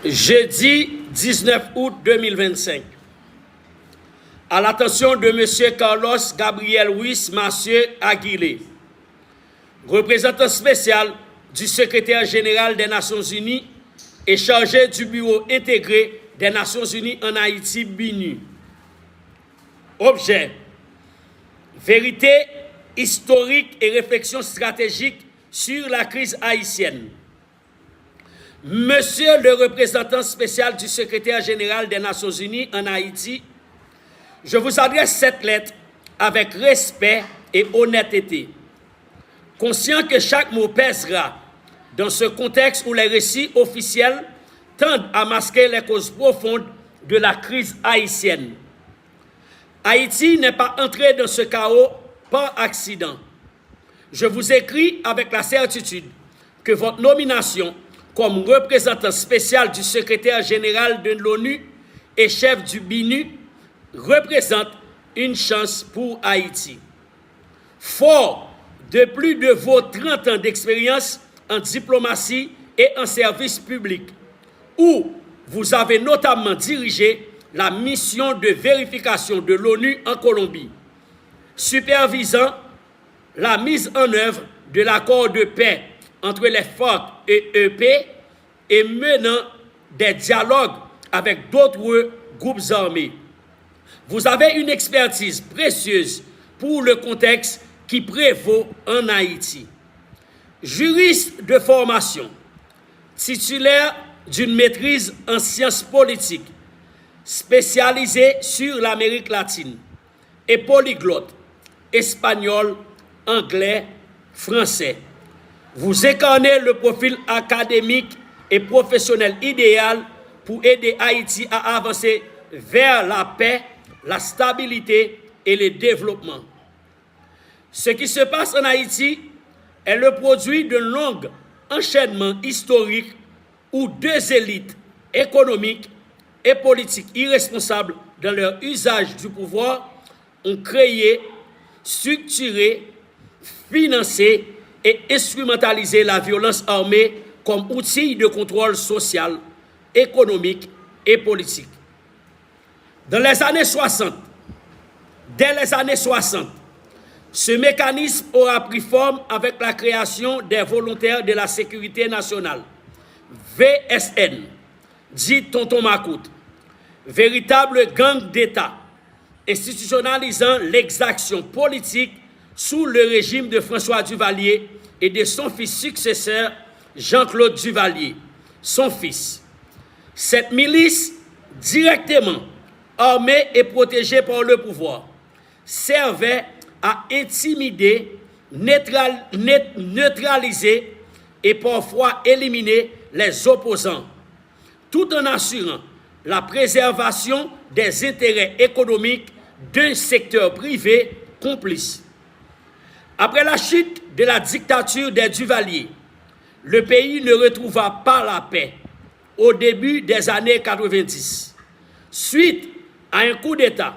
Jeudi 19 août 2025. À l'attention de M. Carlos Gabriel Ruiz Mathieu Aguilé, représentant spécial du secrétaire général des Nations Unies et chargé du bureau intégré des Nations Unies en Haïti, BINU. Objet: vérité historique et réflexion stratégique sur la crise haïtienne. Monsieur le représentant spécial du secrétaire général des Nations Unies en Haïti, je vous adresse cette lettre avec respect et honnêteté, conscient que chaque mot pèsera dans ce contexte où les récits officiels tendent à masquer les causes profondes de la crise haïtienne. Haïti n'est pas entré dans ce chaos par accident. Je vous écris avec la certitude que votre nomination comme représentant spécial du secrétaire général de l'ONU et chef du BINU représente une chance pour Haïti. Fort de plus de vos 30 ans d'expérience en diplomatie et en service public, où vous avez notamment dirigé la mission de vérification de l'ONU en Colombie, supervisant la mise en œuvre de l'accord de paix entre les FARC et EP et menant des dialogues avec d'autres groupes armés. Vous avez une expertise précieuse pour le contexte qui prévaut en Haïti. Juriste de formation, titulaire d'une maîtrise en sciences politiques, spécialisé sur l'Amérique latine et polyglotte, espagnol, anglais, français. Vous incarnez le profil académique et professionnel idéal pour aider Haïti à avancer vers la paix, la stabilité et le développement. Ce qui se passe en Haïti est le produit d'un long enchaînement historique où deux élites économiques et politiques irresponsables dans leur usage du pouvoir ont créé, structuré, financé et instrumentalisé la violence armée comme outil de contrôle social, économique et politique. Dans les années 60, dès les années 60, ce mécanisme aura pris forme avec la création des volontaires de la sécurité nationale, VSN, dit Tonton Macoute, véritable gang d'État, institutionnalisant l'exaction politique sous le régime de François Duvalier et de son fils successeur, Jean-Claude Duvalier, son fils. Cette milice, directement armée et protégée par le pouvoir, servait à intimider, neutraliser et parfois éliminer les opposants, tout en assurant la préservation des intérêts économiques d'un secteur privé complice. Après la chute de la dictature des Duvalier, le pays ne retrouva pas la paix au début des années 90. Suite à un coup d'État,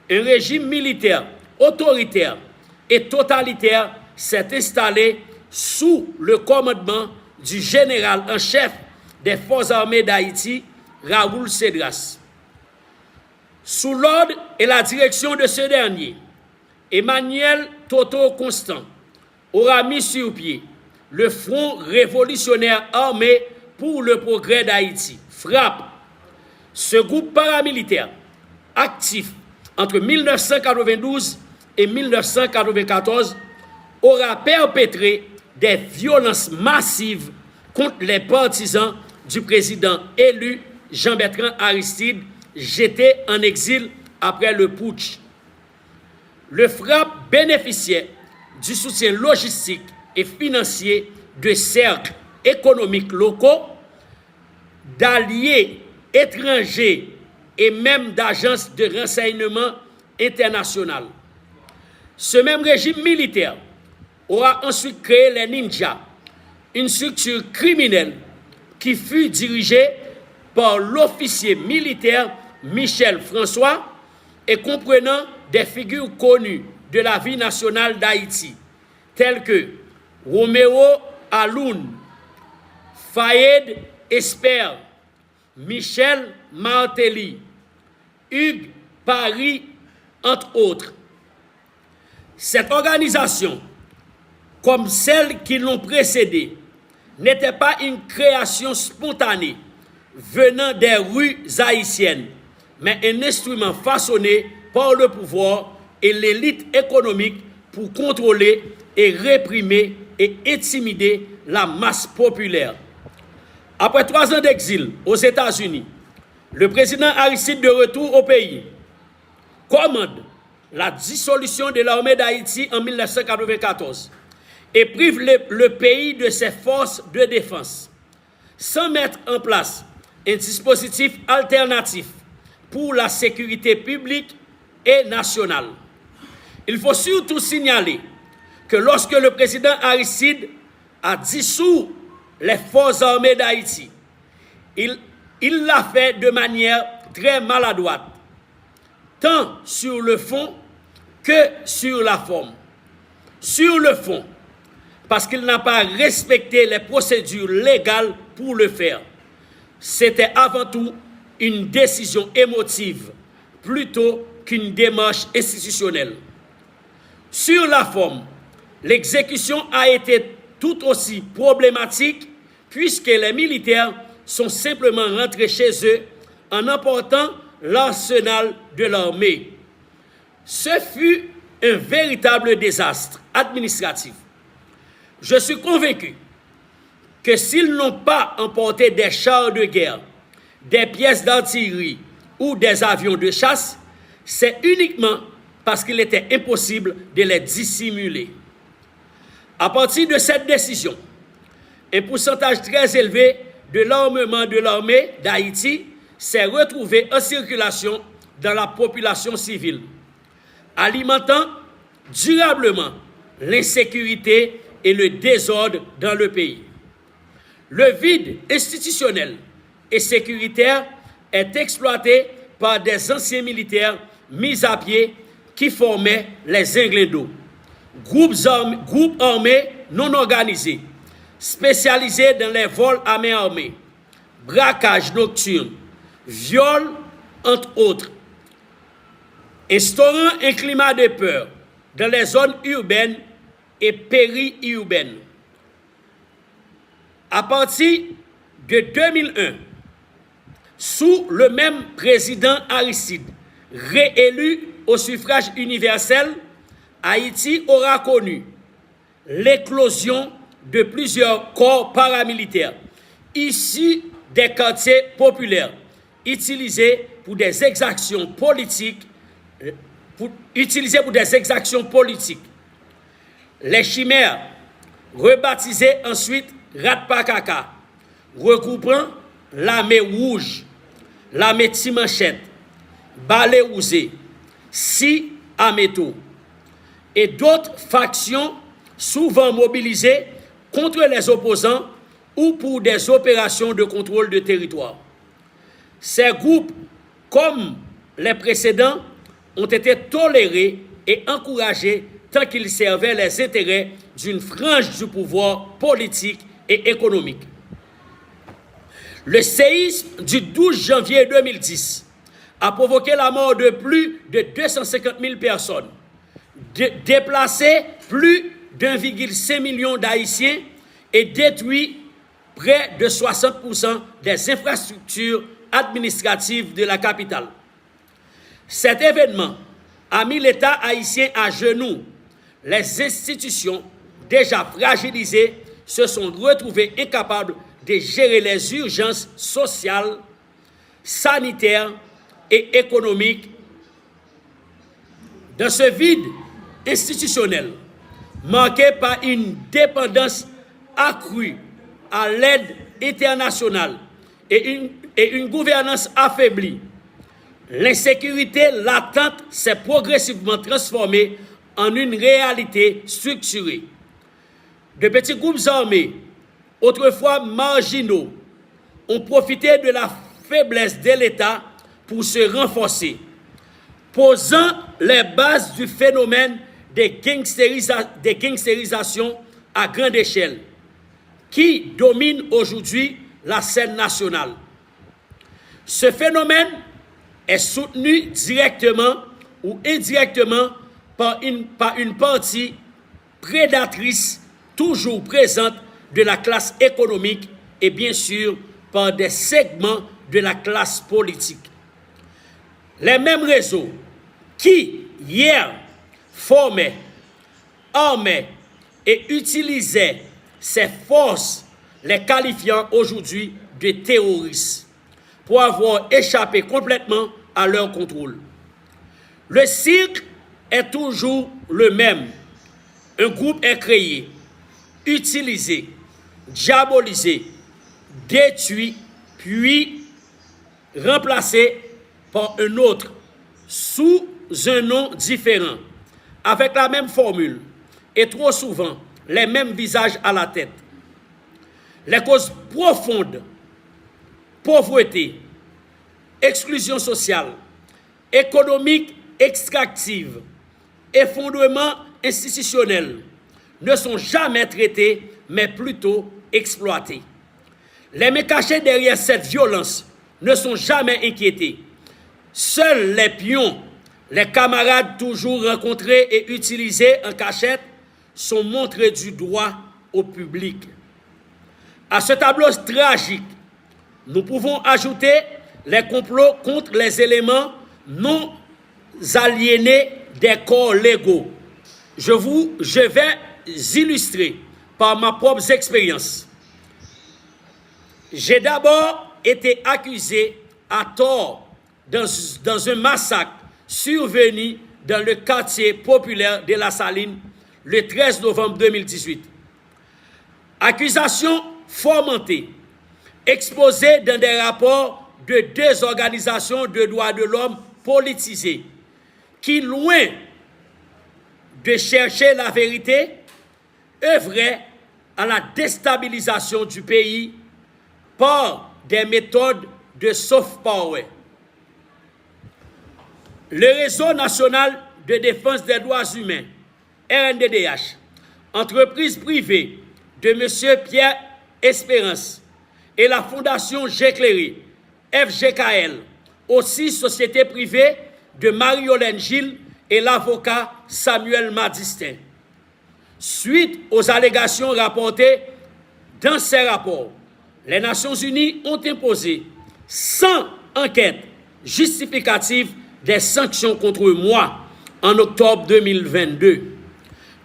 un régime militaire autoritaire et totalitaire s'est installé sous le commandement du général en chef des forces armées d'Haïti, Raoul Cedras. Sous l'ordre et la direction de ce dernier, Emmanuel Toto Constant aura mis sur pied le Front révolutionnaire armé pour le progrès d'Haïti, FRAPP. Ce groupe paramilitaire, actif entre 1992 et 1994, aura perpétré des violences massives contre les partisans du président élu Jean-Bertrand Aristide, jeté en exil après le putsch. Le FRAPP bénéficiait du soutien logistique et financier de cercles économiques locaux, d'alliés étrangers et même d'agences de renseignement internationales. Ce même régime militaire aura ensuite créé les ninjas, une structure criminelle qui fut dirigée par l'officier militaire Michel François et comprenant des figures connues de la vie nationale d'Haïti, telles que Roméo Aloun, Fayed Esper, Michel Martelly, Hugues Paris, entre autres. Cette organisation, comme celles qui l'ont précédée, n'était pas une création spontanée venant des rues haïtiennes, mais un instrument façonné par le pouvoir et l'élite économique pour contrôler et réprimer et intimider la masse populaire. Après 3 ans d'exil aux États-Unis, le président Aristide, de retour au pays, commande la dissolution de l'armée d'Haïti en 1994 et prive le pays de ses forces de défense, sans mettre en place un dispositif alternatif pour la sécurité publique et nationale. Il faut surtout signaler que lorsque le président Aristide a dissous les forces armées d'Haïti, il l'a fait de manière très maladroite, tant sur le fond que sur la forme. Sur le fond, parce qu'il n'a pas respecté les procédures légales pour le faire. C'était avant tout une décision émotive, plutôt qu'une démarche institutionnelle. Sur la forme, l'exécution a été tout aussi problématique puisque les militaires sont simplement rentrés chez eux en emportant l'arsenal de l'armée. Ce fut un véritable désastre administratif. Je suis convaincu que s'ils n'ont pas emporté des chars de guerre, des pièces d'artillerie ou des avions de chasse, c'est uniquement parce qu'il était impossible de les dissimuler. À partir de cette décision, un pourcentage très élevé de l'armement de l'armée d'Haïti s'est retrouvé en circulation dans la population civile, alimentant durablement l'insécurité et le désordre dans le pays. Le vide institutionnel et sécuritaire est exploité par des anciens militaires mis à pied qui formaient les Ingléndos, groupes armés non organisés, spécialisés dans les vols à main armée, braquages nocturnes, viols, entre autres, instaurant un climat de peur dans les zones urbaines et périurbaines. À partir de 2001, sous le même président Aristide, réélu au suffrage universel, Haïti aura connu l'éclosion de plusieurs corps paramilitaires issus des quartiers populaires, utilisés pour des exactions politiques. Les chimères, rebaptisées ensuite Ratpakaka, regroupant l'armée rouge, l'armée Timanchette, Balé Ouzé, Si Ameto, et d'autres factions souvent mobilisées contre les opposants ou pour des opérations de contrôle de territoire. Ces groupes, comme les précédents, ont été tolérés et encouragés tant qu'ils servaient les intérêts d'une frange du pouvoir politique et économique. Le séisme du 12 janvier 2010 a provoqué la mort de plus de 250 000 personnes, déplacé plus d'1,5 million d'Haïtiens et détruit près de 60% des infrastructures administratives de la capitale. Cet événement a mis l'État haïtien à genoux. Les institutions déjà fragilisées se sont retrouvées incapables de gérer les urgences sociales, sanitaires et économiques. Dans ce vide institutionnel, marqué par une dépendance accrue à l'aide internationale et une gouvernance affaiblie, l'insécurité latente s'est progressivement transformée en une réalité structurée. De petits groupes armés, autrefois marginaux, ont profité de la faiblesse de l'État pour se renforcer, posant les bases du phénomène des gangstérisations à grande échelle, qui domine aujourd'hui la scène nationale. Ce phénomène est soutenu directement ou indirectement par une partie prédatrice toujours présente de la classe économique et bien sûr par des segments de la classe politique. Les mêmes réseaux qui, hier, formaient, armaient et utilisaient ces forces, les qualifiant aujourd'hui de terroristes, pour avoir échappé complètement à leur contrôle. Le cycle est toujours le même. Un groupe est créé, utilisé, diabolisé, détruit, puis remplacé par un autre sous un nom différent, avec la même formule et trop souvent les mêmes visages à la tête. Les causes profondes, pauvreté, exclusion sociale, économique extractive, effondrement institutionnel ne sont jamais traités, mais plutôt exploités. Les mains cachées derrière cette violence ne sont jamais inquiétés. Seuls les pions, les camarades toujours rencontrés et utilisés en cachette, sont montrés du doigt au public. À ce tableau tragique, nous pouvons ajouter les complots contre les éléments non aliénés des corps légaux. Je vais illustrer par ma propre expérience. J'ai d'abord été accusé à tort dans un massacre survenu dans le quartier populaire de La Saline le 13 novembre 2018. Accusation fomentée, exposée dans des rapports de deux organisations de droits de l'homme politisées, qui, loin de chercher la vérité, œuvraient à la déstabilisation du pays par des méthodes de soft power. Le Réseau national de défense des droits humains, RNDDH, entreprise privée de M. Pierre Espérance, et la Fondation Géclairé, FGKL, aussi société privée de Marie-Hélène Gilles et l'avocat Samuel Madistin. Suite aux allégations rapportées dans ces rapports, les Nations Unies ont imposé, sans enquête justificative, des sanctions contre moi en octobre 2022.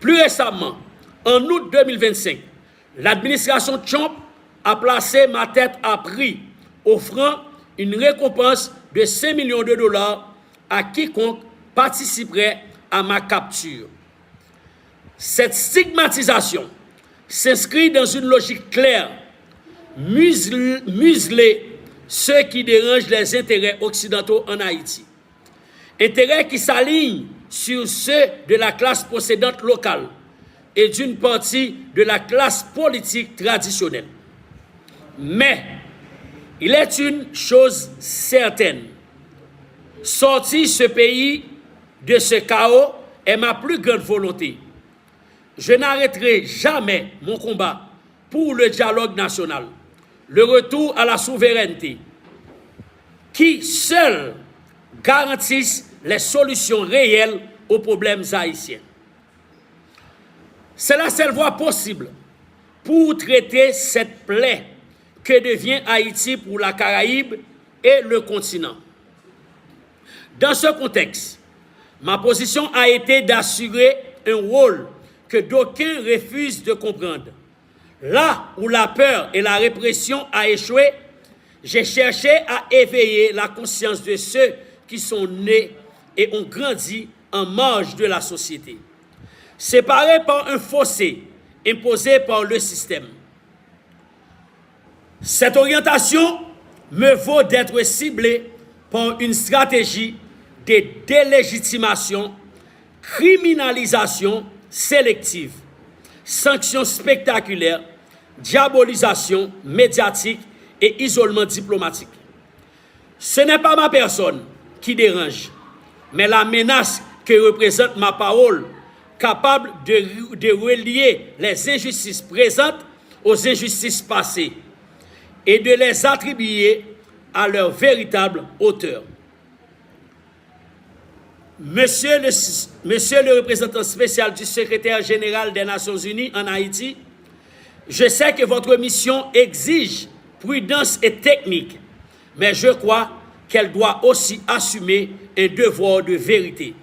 Plus récemment, en août 2025, l'administration Trump a placé ma tête à prix, offrant une récompense de 5 millions de dollars à quiconque participerait à ma capture. Cette stigmatisation s'inscrit dans une logique claire, museler ceux qui dérangent les intérêts occidentaux en Haïti. Intérêts qui s'alignent sur ceux de la classe possédante locale et d'une partie de la classe politique traditionnelle. Mais il est une chose certaine. Sortir ce pays de ce chaos est ma plus grande volonté. Je n'arrêterai jamais mon combat pour le dialogue national, le retour à la souveraineté, qui seuls garantissent les solutions réelles aux problèmes haïtiens. C'est la seule voie possible pour traiter cette plaie que devient Haïti pour la Caraïbe et le continent. Dans ce contexte, ma position a été d'assurer un rôle que d'aucuns refusent de comprendre. Là où la peur et la répression ont échoué, j'ai cherché à éveiller la conscience de ceux qui sont nés et ont grandi en marge de la société, séparés par un fossé imposé par le système. Cette orientation me vaut d'être ciblée par une stratégie de délégitimation, criminalisation sélective, sanctions spectaculaires, diabolisation médiatique et isolement diplomatique. Ce n'est pas ma personne qui dérange, mais la menace que représente ma parole, capable de relier les injustices présentes aux injustices passées et de les attribuer à leur véritable hauteur. Monsieur le représentant spécial du secrétaire général des Nations Unies en Haïti, je sais que votre mission exige prudence et technique, mais je crois qu'elle doit aussi assumer un devoir de vérité.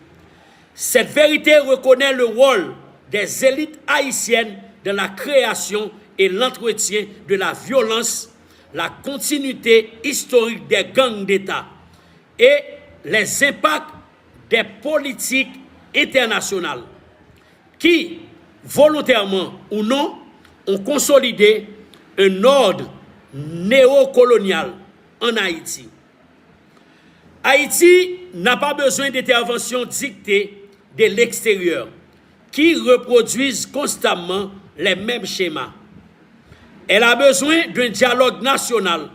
Cette vérité reconnaît le rôle des élites haïtiennes dans la création et l'entretien de la violence, la continuité historique des gangs d'État et les impacts des politiques internationales qui, volontairement ou non, ont consolidé un ordre néocolonial en Haïti. Haïti n'a pas besoin d'intervention dictée de l'extérieur qui reproduisent constamment les mêmes schémas. Elle a besoin d'un dialogue national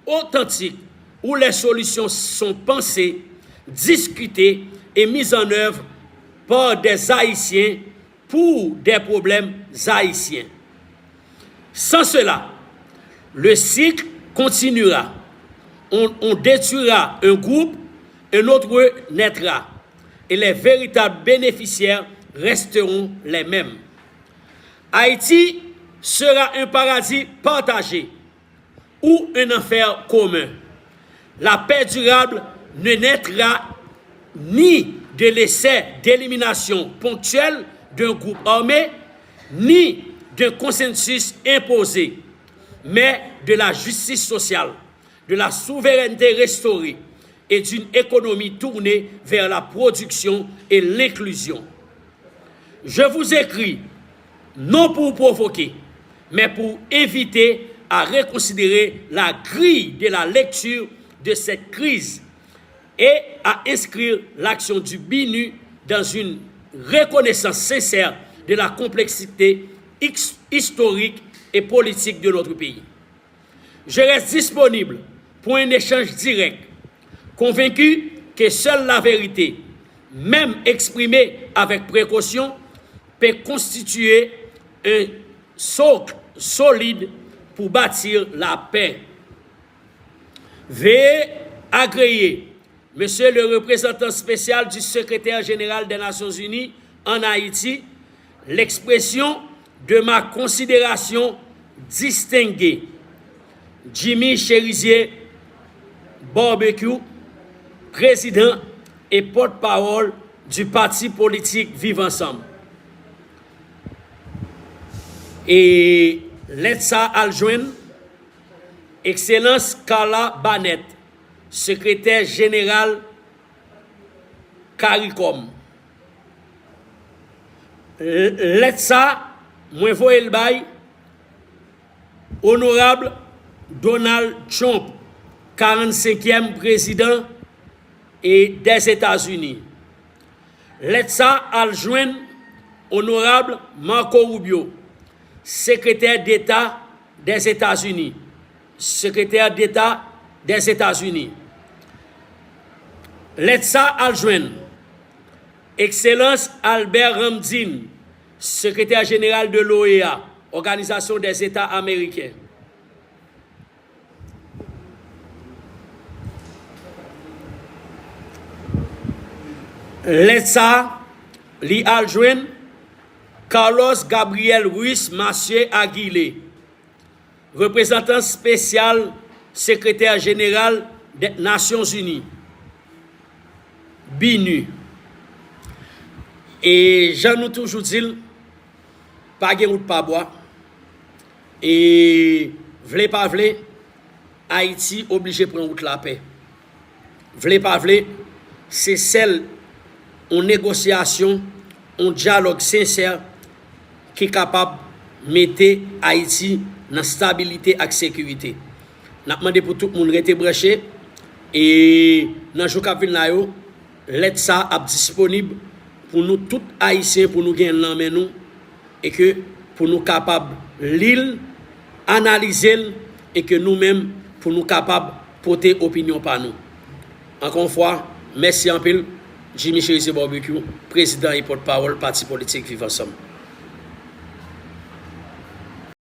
authentique où les solutions sont pensées, discutées et mises en œuvre par des Haïtiens pour des problèmes haïtiens. Sans cela, le cycle continuera. On détruira un groupe, un autre naîtra. Et les véritables bénéficiaires resteront les mêmes. Haïti sera un paradis partagé ou un enfer commun. La paix durable ne naîtra ni de l'essai d'élimination ponctuelle d'un groupe armé, ni d'un consensus imposé, mais de la justice sociale, de la souveraineté restaurée et d'une économie tournée vers la production et l'inclusion. Je vous écris, non pour provoquer, mais pour inviter à reconsidérer la grille de la lecture de cette crise et à inscrire l'action du BINU dans une reconnaissance sincère de la complexité historique et politique de notre pays. Je reste disponible pour un échange direct, convaincu que seule la vérité, même exprimée avec précaution, peut constituer un socle solide pour bâtir la paix. Veuillez agréer, Monsieur le représentant spécial du secrétaire général des Nations Unies en Haïti, l'expression de ma considération distinguée. Jimmy Cherizier Barbecue, président et porte-parole du parti politique Vivre Ensemble. Et Letsa Aljouen, Excellence Carla Barnett, secrétaire général CARICOM. Letsa, moi voye le bail, honorable Donald Trump, 45e président des États-Unis. Letsa Aljouen, honorable Marco Rubio, secrétaire d'État des États-Unis. Secrétaire d'État des États-Unis. Letsa Aljouen, Excellence Albert Ramdin, secrétaire général de l'OEA, Organisation des États américains. Letsa Li Aljouen, Carlos Gabriel Ruiz Mathieu Aguilé, représentant spécial, secrétaire général des Nations Unies, BINU. Et j'en nous toujours dit, pas de route pas bois. Et vle pas vle, Haïti obligé de prendre route la paix. Vle pas vle, c'est celle en négociation, en dialogue sincère qui est capable de mettre Haïti dans stabilité et sécurité. Nous demandé pour tout le monde rester branché et dans le jour qui vient, l'aide ça est disponible pour nous tous Haïtiens, pour nous gagner l'âme nous et que pour nous capables lire, analyser et que nous-mêmes pour nous capables porter opinion par nous. Encore une fois, merci en pile, Jimmy Cherizier Barbecue, président et porte-parole parti politique Vivre Ensemble.